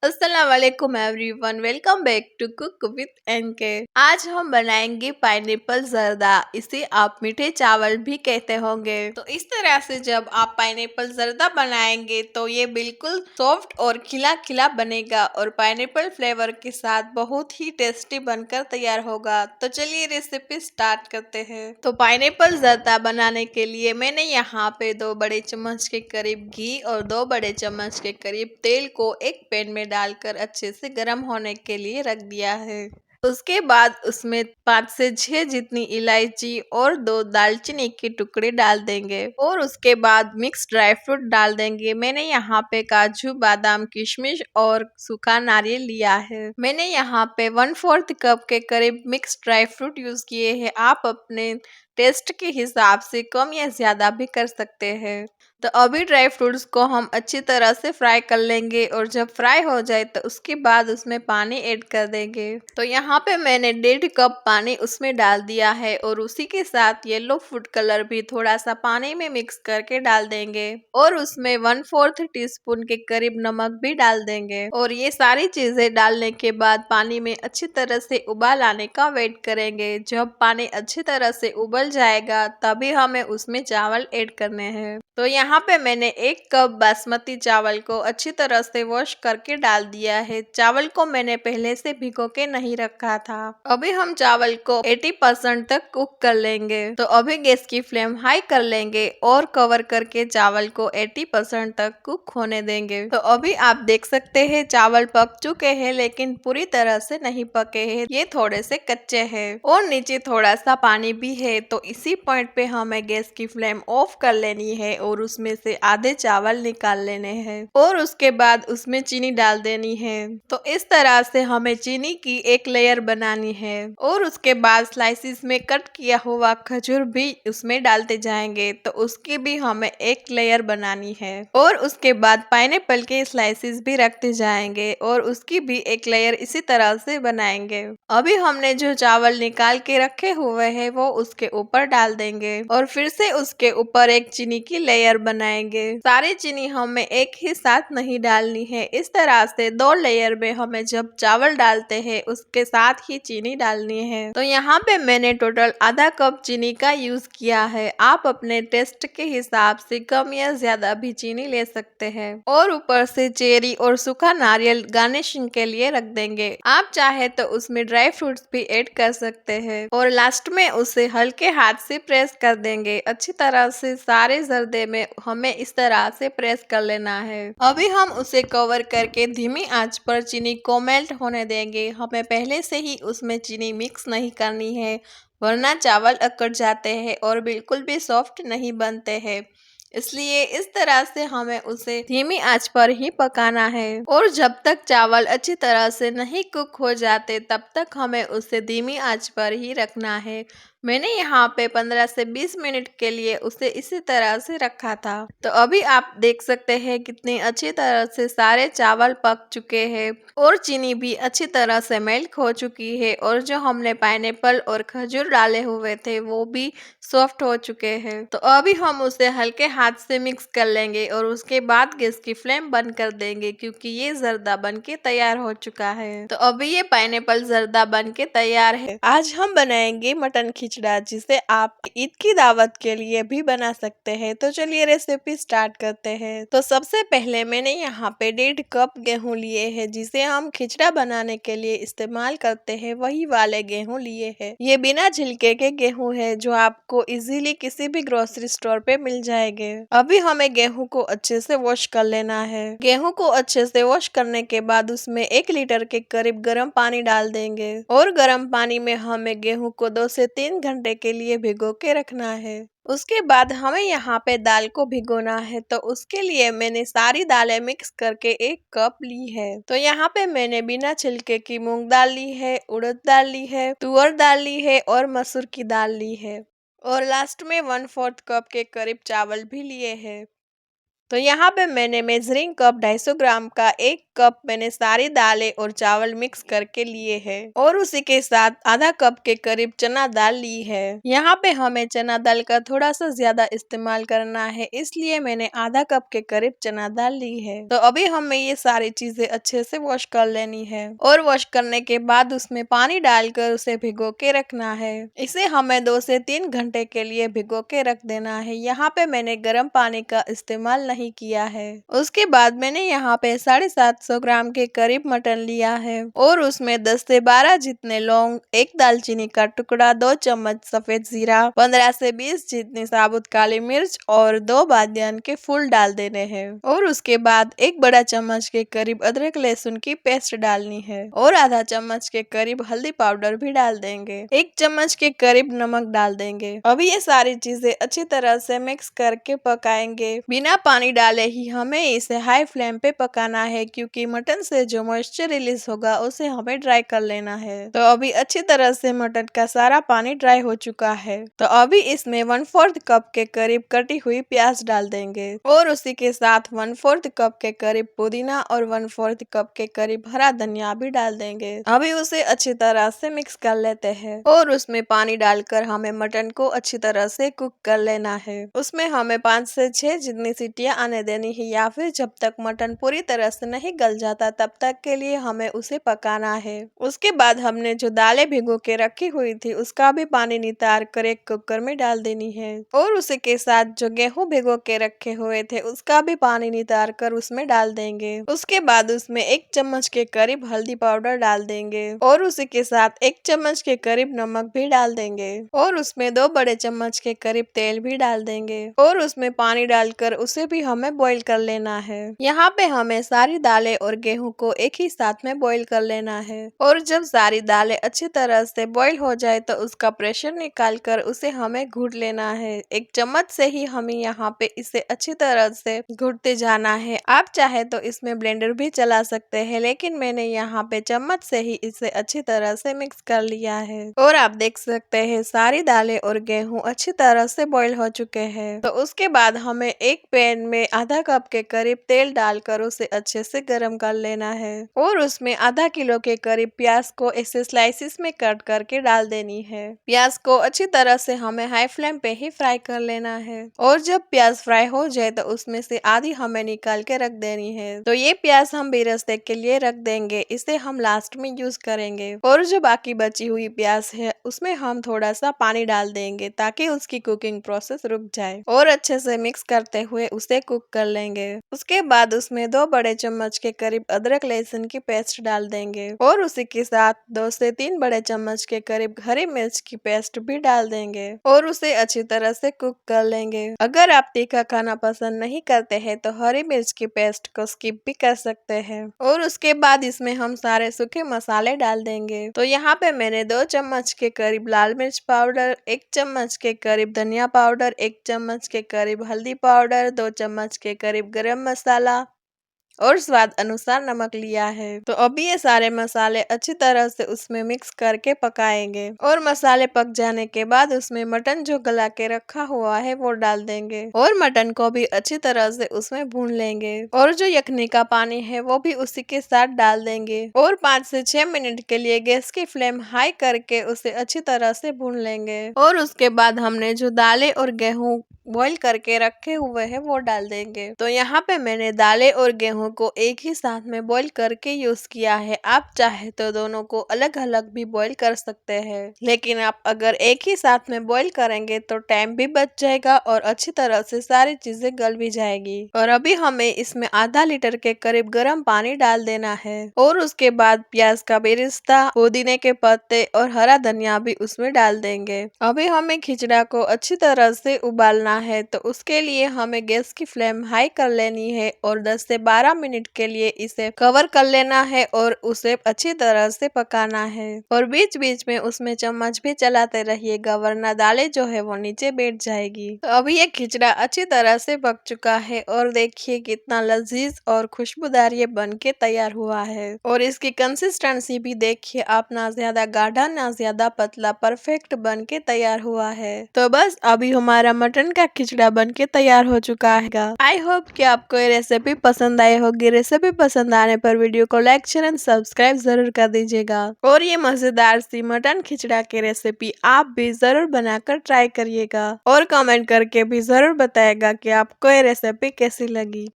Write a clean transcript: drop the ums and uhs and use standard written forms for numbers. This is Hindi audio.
अस्सलाम वालेकुम everyone, welcome back to cook with NK. आज हम बनाएंगे पाइनएप्पल जर्दा। इसे आप मीठे चावल भी कहते होंगे। तो इस तरह से जब आप पाइनएप्पल जर्दा बनाएंगे तो ये बिल्कुल सॉफ्ट और खिला खिला बनेगा और पाइनएप्पल फ्लेवर के साथ बहुत ही टेस्टी बनकर तैयार होगा। तो चलिए रेसिपी स्टार्ट करते हैं। तो पाइनएप्पल जर्दा बनाने के लिए मैंने यहाँ पे 2 बड़े चम्मच के करीब घी और 2 बड़े चम्मच के करीब तेल को एक पैन में डालकर अच्छे से गर्म होने के लिए रख दिया है। उसके बाद उसमें 5 से 6 जितनी इलायची और 2 दालचीनी के टुकड़े डाल देंगे और उसके बाद मिक्स ड्राई फ्रूट डाल देंगे। मैंने यहाँ पे काजू, बादाम, किशमिश और सूखा नारियल लिया है। मैंने यहाँ पे 1/4 कप के करीब मिक्स ड्राई फ्रूट यूज किए हैं। आप अपने टेस्ट के हिसाब से कम या ज्यादा भी कर सकते हैं। तो अभी ड्राई फ्रूट्स को हम अच्छी तरह से फ्राई कर लेंगे और जब फ्राई हो जाए तो उसके बाद उसमें पानी ऐड कर देंगे। तो यहाँ पे मैंने 1.5 कप पानी उसमें डाल दिया है और उसी के साथ येलो फूड कलर भी थोड़ा सा पानी में मिक्स करके डाल देंगे और उसमें 1/4 टीस्पून के करीब नमक भी डाल देंगे। और ये सारी चीजें डालने के बाद पानी में अच्छी तरह से उबाल आने का वेट करेंगे। जब पानी अच्छी तरह से उबल जाएगा तभी हमें उसमें चावल ऐड करने हैं। तो यहाँ पे मैंने 1 कप बासमती चावल को अच्छी तरह से वॉश करके डाल दिया है। चावल को मैंने पहले से भिगो के नहीं रखा था। अभी हम चावल को 80% तक कुक कर लेंगे। तो अभी गैस की फ्लेम हाई कर लेंगे और कवर करके चावल को 80% तक कुक होने देंगे। तो अभी आप देख सकते हैं चावल पक चुके हैं लेकिन पूरी तरह से नहीं पके हैं, ये थोड़े से कच्चे हैं और नीचे थोड़ा सा पानी भी है। तो इसी पॉइंट पे हमें गैस की फ्लेम ऑफ कर लेनी है और उसमें से आधे चावल निकाल लेने हैं और उसके बाद उसमें चीनी डाल देनी है। तो इस तरह से हमें चीनी की एक लेयर बनानी है और उसके बाद स्लाइसिस में कट किया हुआ खजूर भी उसमें डालते जाएंगे। तो उसकी भी हमें एक लेयर बनानी है और उसके बाद पाइनएप्पल के स्लाइसिस भी रखते जाएंगे और उसकी भी एक लेयर इसी तरह से बनाएंगे। अभी हमने जो चावल निकाल के रखे हुए हैं वो उसके ऊपर डाल देंगे और फिर से उसके ऊपर एक चीनी की लेयर बनाएंगे। सारी चीनी हमें एक ही साथ नहीं डालनी है, इस तरह से 2 लेयर में हमें जब चावल डालते हैं उसके साथ ही चीनी डालनी है। तो यहाँ पे मैंने टोटल आधा कप चीनी का यूज किया है। आप अपने टेस्ट के हिसाब से कम या ज्यादा भी चीनी ले सकते हैं और ऊपर से चेरी और सूखा नारियल गार्निशिंग के लिए रख देंगे। आप चाहे तो उसमें ड्राई फ्रूट्स भी ऐड कर सकते हैं और लास्ट में उसे हल्के हाथ से प्रेस कर देंगे। अच्छी तरह से सारे जर्दे में हमें इस तरह से प्रेस कर लेना है। अभी हम उसे कवर करके धीमी आंच पर चीनी को मेल्ट होने देंगे। हमें पहले से ही उसमें चीनी मिक्स नहीं करनी है वरना चावल अकड़ जाते हैं और बिल्कुल भी सॉफ्ट नहीं बनते हैं। इसलिए इस तरह से हमें उसे धीमी आंच पर ही पकाना है और जब तक चावल अच्छी तरह से नहीं कुक हो जाते तब तक हमें उसे धीमी आंच पर ही रखना है। मैंने यहाँ पे 15 से 20 मिनट के लिए उसे इसी तरह से रखा था। तो अभी आप देख सकते हैं कितनी अच्छी तरह से सारे चावल पक चुके हैं और चीनी भी अच्छी तरह से मेल्ट हो चुकी है और जो हमने पाइनएप्पल और खजूर डाले हुए थे वो भी सॉफ्ट हो चुके हैं। तो अभी हम उसे हल्के हाथ से मिक्स कर लेंगे और उसके बाद गैस की फ्लेम बंद कर देंगे क्योंकि ये जर्दा बन के तैयार हो चुका है। तो अभी ये पाइनएप्पल जर्दा बन के तैयार है। आज हम बनाएंगे मटन खिचड़ा जिसे आप ईद की दावत के लिए भी बना सकते हैं। तो चलिए रेसिपी स्टार्ट करते हैं। तो सबसे पहले मैंने यहाँ पे 1.5 कप गेहूं लिए हैं जिसे हम खिचड़ा बनाने के लिए इस्तेमाल करते हैं, वही वाले गेहूं लिए हैं। ये बिना छिलके के गेहूं है जो आपको इजीली किसी भी ग्रोसरी स्टोर पे मिल जाएंगे। अभी हमें गेहूं को अच्छे से वॉश कर लेना है। गेहूं को अच्छे से वॉश करने के बाद उसमें 1 लीटर के करीब गर्म पानी डाल देंगे और गर्म पानी में हमें गेहूं को 2 से 3 घंटे के लिए भिगो के रखना है। उसके बाद हमें यहाँ पे दाल को भिगोना है। तो उसके लिए मैंने सारी दालें मिक्स करके 1 कप ली है। तो यहाँ पे मैंने बिना छिलके की मूंग दाल ली है, उड़द दाल ली है, तुअर दाल ली है और मसूर की दाल ली है और लास्ट में 1/4 कप के करीब चावल भी लिए हैं। तो यहाँ पे मैंने मेजरिंग कप 250 ग्राम का 1 कप मैंने सारी दालें और चावल मिक्स करके लिए हैं और उसी के साथ आधा कप के करीब चना दाल ली है। यहाँ पे हमें चना दाल का थोड़ा सा ज्यादा इस्तेमाल करना है, इसलिए मैंने आधा कप के करीब चना दाल ली है। तो अभी हमें ये सारी चीजें अच्छे से वॉश कर लेनी है और वॉश करने के बाद उसमें पानी डालकर उसे भिगो के रखना है। इसे हमें 2 से 3 घंटे के लिए भिगो के रख देना है। यहाँ पे मैंने गर्म पानी का इस्तेमाल नहीं किया है। उसके बाद मैंने यहाँ पे 750 ग्राम के करीब मटन लिया है और उसमें 10 से 12 जितने लौंग, 1 दालचीनी का टुकड़ा, 2 चम्मच सफेद जीरा, 15 से 20 जितनी साबुत काली मिर्च और 2 बादियान के फूल डाल देने हैं और उसके बाद 1 बड़ा चम्मच के करीब अदरक लहसुन की पेस्ट डालनी है और आधा चम्मच के करीब हल्दी पाउडर भी डाल देंगे। 1 चम्मच के करीब नमक डाल देंगे। अभी ये सारी चीजें अच्छी तरह से मिक्स करके पकाएंगे। बिना पानी डाले ही हमें इसे हाई फ्लेम पे पकाना है, क्योंकि मटन से जो मॉइस्चर रिलीज होगा उसे हमें ड्राई कर लेना है। तो अभी अच्छी तरह से मटन का सारा पानी ड्राई हो चुका है। तो अभी इसमें 1/4 कप के करीब कटी हुई प्याज डाल देंगे और उसी के साथ 1/4 कप के करीब पुदीना और 1/4 कप के करीब हरा धनिया भी डाल देंगे। अभी उसे अच्छी तरह से मिक्स कर लेते हैं और उसमें पानी डालकर हमें मटन को अच्छी तरह से कुक कर लेना है। उसमें हमें 5 से 6 जितनी सीटियां आने देनी है, या फिर जब तक मटन पूरी तरह से नहीं गल जाता तब तक के लिए हमें उसे पकाना है। उसके बाद हमने जो दालें भिगो के रखी हुई थी उसका भी पानी नितार कर एक कुकर में डाल देनी है और उसी के साथ जो गेहूं भिगो के रखे हुए थे उसका भी पानी नितार कर उसमें डाल देंगे। उसके बाद उसमें 1 चम्मच के करीब हल्दी पाउडर डाल देंगे और उसी के साथ 1 चम्मच के करीब नमक भी डाल देंगे और उसमें 2 बड़े चम्मच के करीब तेल भी डाल देंगे और उसमें पानी डालकर उसे भी हमें बॉईल कर लेना है। यहाँ पे हमें सारी दालें और गेहूं को एक ही साथ में बॉईल कर लेना है और जब सारी दालें अच्छी तरह से बॉईल हो जाए तो उसका प्रेशर निकाल कर उसे हमें घूट लेना है। 1 चम्मच से ही हमें यहाँ पे इसे अच्छी तरह से घूटते जाना है। आप चाहे तो इसमें ब्लेंडर भी चला सकते हैं, लेकिन मैंने यहाँ पे चम्मच से ही इसे अच्छी तरह से मिक्स कर लिया है और आप देख सकते हैं सारी दालें और गेहूं अच्छी तरह से बॉईल हो चुके हैं। तो उसके बाद हमें एक पैन में आधा कप के करीब तेल डालकर उसे अच्छे से गर्म कर लेना है और उसमें आधा किलो के करीब प्याज को ऐसे स्लाइसिस में कट करके डाल देनी है। प्याज को अच्छी तरह से हमें हाई फ्लेम पे ही फ्राई कर लेना है और जब प्याज फ्राई हो जाए तो उसमें से आधी हमें निकाल के रख देनी है। तो ये प्याज हम बेरस्ते के लिए रख देंगे, इसे हम लास्ट में यूज करेंगे और जो बाकी बची हुई प्याज है उसमें हम थोड़ा सा पानी डाल देंगे ताकि उसकी कुकिंग प्रोसेस रुक जाए और अच्छे से मिक्स करते हुए उसे कुक कर लेंगे। उसके बाद उसमें 2 बड़े चम्मच के करीब अदरक लहसुन की पेस्ट डाल देंगे और उसी के साथ 2 से 3 बड़े चम्मच के करीब हरी मिर्च की पेस्ट भी डाल देंगे और उसे अच्छी तरह से कुक कर लेंगे। अगर आप तीखा खाना पसंद नहीं करते हैं तो हरी मिर्च की पेस्ट को स्किप भी कर सकते हैं और उसके बाद इसमें हम सारे सूखे मसाले डाल देंगे। तो यहाँ पे मैंने 2 चम्मच के करीब लाल मिर्च पाउडर, 1 चम्मच के करीब धनिया पाउडर, 1 चम्मच के करीब हल्दी पाउडर, 2 चम्मच के करीब गरम मसाला और स्वाद अनुसार नमक लिया है। तो अभी ये सारे मसाले अच्छी तरह से उसमें मिक्स करके पकाएंगे और मसाले पक जाने के बाद उसमें मटन जो गला के रखा हुआ है वो डाल देंगे और मटन को भी अच्छी तरह से उसमें भून लेंगे और जो यखनी का पानी है वो भी उसी के साथ डाल देंगे और 5 से 6 मिनट के लिए गैस की फ्लेम हाई करके उसे अच्छी तरह से भून लेंगे और उसके बाद हमने जो दालें और गेहूं बॉईल करके रखे हुए हैं वो डाल देंगे। तो यहाँ पे मैंने दालें और गेहूं को एक ही साथ में बॉईल करके यूज किया है। आप चाहे तो दोनों को अलग अलग भी बॉईल कर सकते हैं, लेकिन आप अगर एक ही साथ में बॉईल करेंगे तो टाइम भी बच जाएगा और अच्छी तरह से सारी चीजें गल भी जाएगी। और अभी हमें इसमें आधा लीटर के करीब गर्म पानी डाल देना है और उसके बाद प्याज का बेरिस्ता, पुदीने के पत्ते और हरा धनिया भी उसमें डाल देंगे। अभी हमें खिचड़ा को अच्छी तरह से उबालना है, तो उसके लिए हमें गैस की फ्लेम हाई कर लेनी है और 10 से 12 मिनट के लिए इसे कवर कर लेना है और उसे अच्छी तरह से पकाना है और बीच बीच में उसमें चम्मच भी चलाते रहिएगा, वरना दालें जो है वो नीचे बैठ जाएगी। तो अभी ये खिचड़ा अच्छी तरह से पक चुका है और देखिए कितना लजीज और खुशबूदार ये बन के तैयार हुआ है और इसकी कंसिस्टेंसी भी देखिए आप, ना ज्यादा गाढ़ा ना ज्यादा पतला, परफेक्ट बन के तैयार हुआ है। तो बस अभी हमारा मटन का हमारा खिचड़ा बन के तैयार हो चुका है। आई होप कि आपको ये रेसिपी पसंद आई होगी। रेसिपी पसंद आने पर वीडियो को लाइक शेयर एंड सब्सक्राइब जरूर कर दीजिएगा। और ये मजेदार सी मटन खिचड़ा की रेसिपी आप भी जरूर बनाकर ट्राई करिएगा और कमेंट करके भी जरूर बताएगा कि आपको ये रेसिपी कैसी लगी।